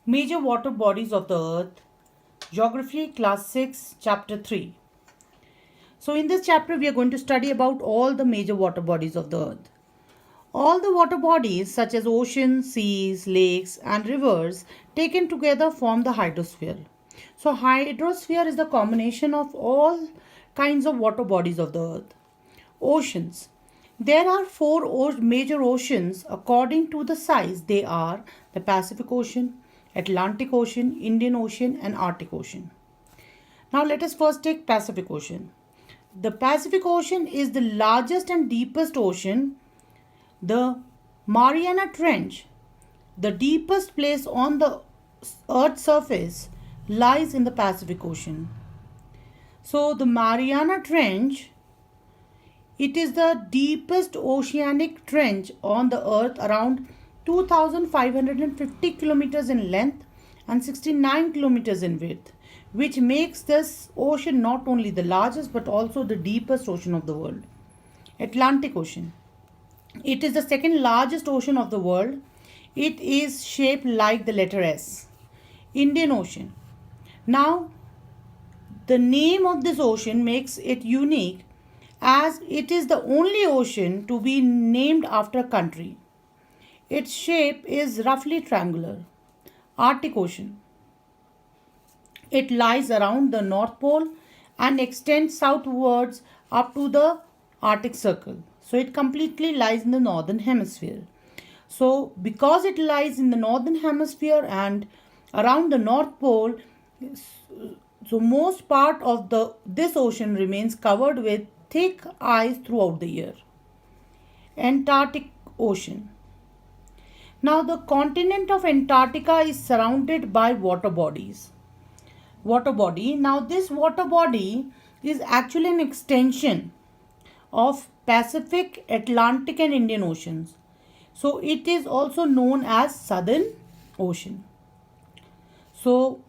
Major water bodies of the earth. Geography class 6 chapter 3. So in this chapter we are going to study about all the major water bodies of the earth. All the water bodies such as oceans, seas, lakes and rivers taken together form the hydrosphere. So hydrosphere is the combination of all kinds of water bodies of the earth. Oceans. There are four major oceans according to the size. They are the Pacific Ocean, Atlantic Ocean, Indian Ocean and Arctic Ocean. Now let us first take Pacific Ocean. The Pacific Ocean is the largest and deepest ocean. The Mariana Trench, the deepest place on the Earth's surface, lies in the Pacific Ocean. So the Mariana Trench, it is the deepest oceanic trench on the earth, around 2550 kilometers in length and 69 kilometers in width, which makes this ocean not only the largest but also the deepest ocean of the world. Atlantic Ocean. It is the second largest ocean of the world. It is shaped like the letter S. Indian Ocean. Now, the name of this ocean makes it unique as it is the only ocean to be named after a country. Its shape is roughly triangular. Arctic Ocean. It lies around the North Pole and extends southwards up to the Arctic Circle. So it completely lies in the northern hemisphere. So because it lies in the northern hemisphere and around the North Pole, so most part of this ocean remains covered with thick ice throughout the year. Antarctic Ocean. Now the continent of Antarctica is surrounded by water bodies. Water body. Now this water body is actually an extension of Pacific, Atlantic and Indian Oceans. So it is also known as Southern Ocean. So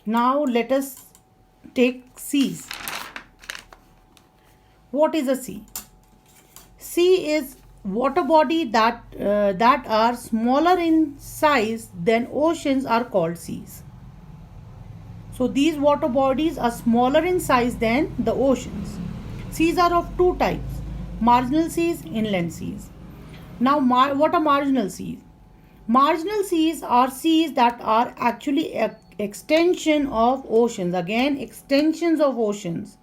now let us take seas. What is a sea? Sea is water body that are smaller in size than oceans are called seas. So these water bodies are smaller in size than the oceans. Seas are of two types: marginal seas, inland seas. Now what are marginal seas? Marginal seas are seas that are actually extension of oceans, again extensions of oceans,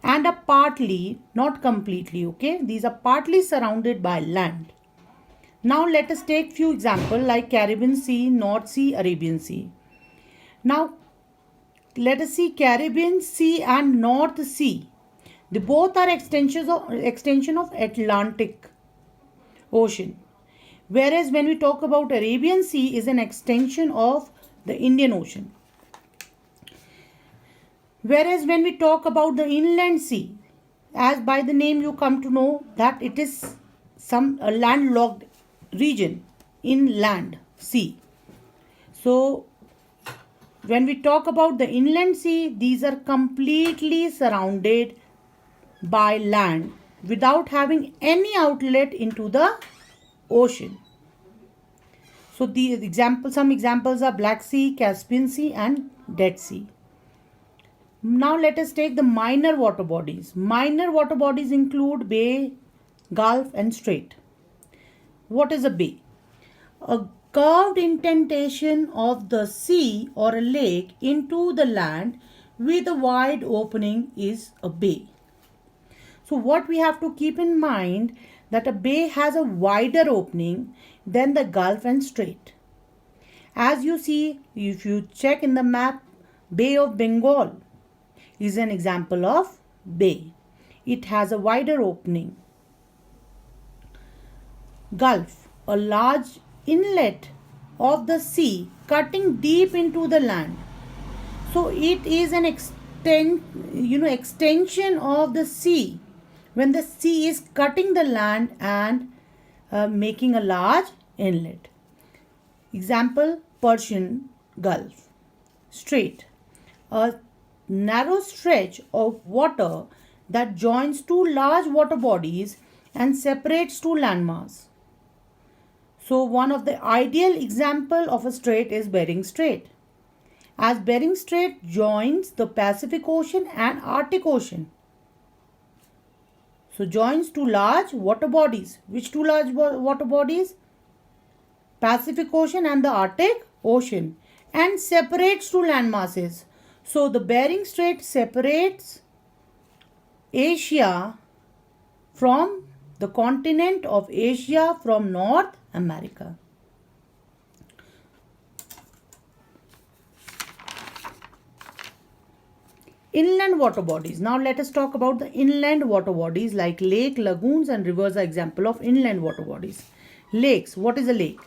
and are partly, not completely, okay, these are partly surrounded by land. Now let us take few examples like Caribbean Sea, North Sea, Arabian Sea. Now let us see Caribbean Sea and North Sea. They both are extension of Atlantic Ocean. Whereas when we talk about Arabian Sea is an extension of the Indian Ocean. Whereas when we talk about the inland sea, as by the name you come to know that it is a landlocked region, inland sea. So when we talk about the inland sea, these are completely surrounded by land without having any outlet into the ocean. So some examples are Black Sea, Caspian Sea and Dead Sea. Now let us take the minor water bodies. Minor water bodies include bay, gulf and strait. What is a bay? A curved indentation of the sea or a lake into the land with a wide opening is a bay. So what we have to keep in mind that a bay has a wider opening than the gulf and strait. As you see, if you check in the map, Bay of Bengal is an example of bay. It has a wider opening. Gulf, a large inlet of the sea cutting deep into the land. So it is an extension of the sea when the sea is cutting the land and making a large inlet. Example, Persian Gulf. Strait, a narrow stretch of water that joins two large water bodies and separates two landmass. So one of the ideal example of a strait is Bering Strait, as Bering Strait joins the Pacific Ocean and Arctic Ocean. So joins two large water bodies. Which two large water bodies? Pacific Ocean and the Arctic Ocean, and separates two land masses. So the Bering Strait separates Asia from the continent of Asia from North America. Inland water bodies. Now let us talk about the inland water bodies like lake, lagoons and rivers are example of inland water bodies. Lakes. What is a lake?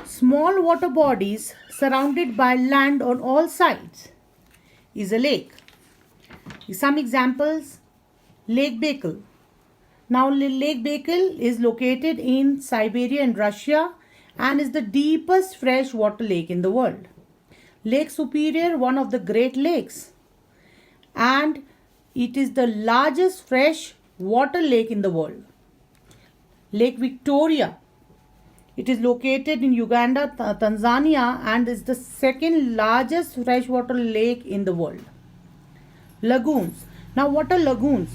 Small water bodies surrounded by land on all sides is a lake. Some examples. Lake Baikal. Now Lake Baikal is located in Siberia and Russia and is the deepest freshwater lake in the world. Lake Superior, one of the Great Lakes, and it is the largest fresh water lake in the world. Lake Victoria, it is located in Uganda, Tanzania, and is the second largest freshwater lake in the world. Lagoons. Now what are lagoons?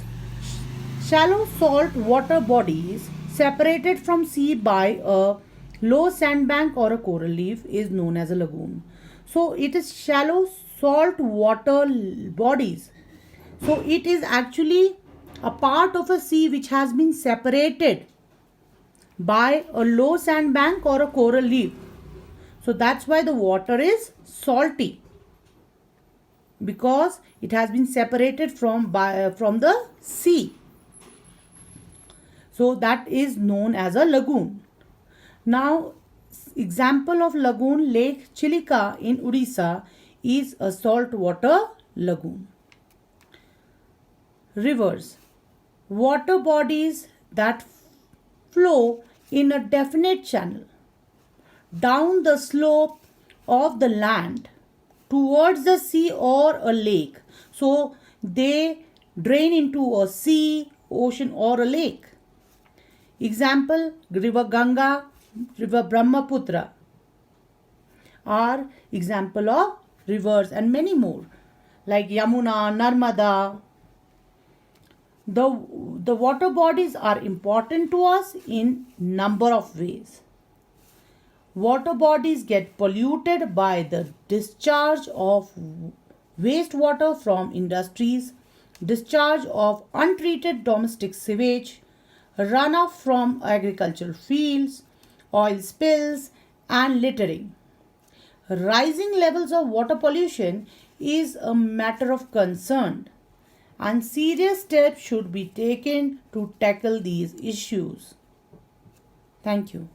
Shallow salt water bodies separated from sea by a low sandbank or a coral reef is known as a lagoon. So it is shallow salt water bodies. So it is actually a part of a sea which has been separated by a low sandbank or a coral reef. So that's why the water is salty, because it has been separated from the sea. So that is known as a lagoon. Now, example of lagoon, Lake Chilika in Odisha is a saltwater lagoon. Rivers. Water bodies that flow in a definite channel down the slope of the land towards the sea or a lake. So they drain into a sea, ocean or a lake. Example, River Ganga, River Brahmaputra are example of rivers, and many more like Yamuna, Narmada. The water bodies are important to us in number of ways. Water bodies get polluted by the discharge of wastewater from industries, discharge of untreated domestic sewage, runoff from agricultural fields, oil spills, and littering. Rising levels of water pollution is a matter of concern, and serious steps should be taken to tackle these issues. Thank you.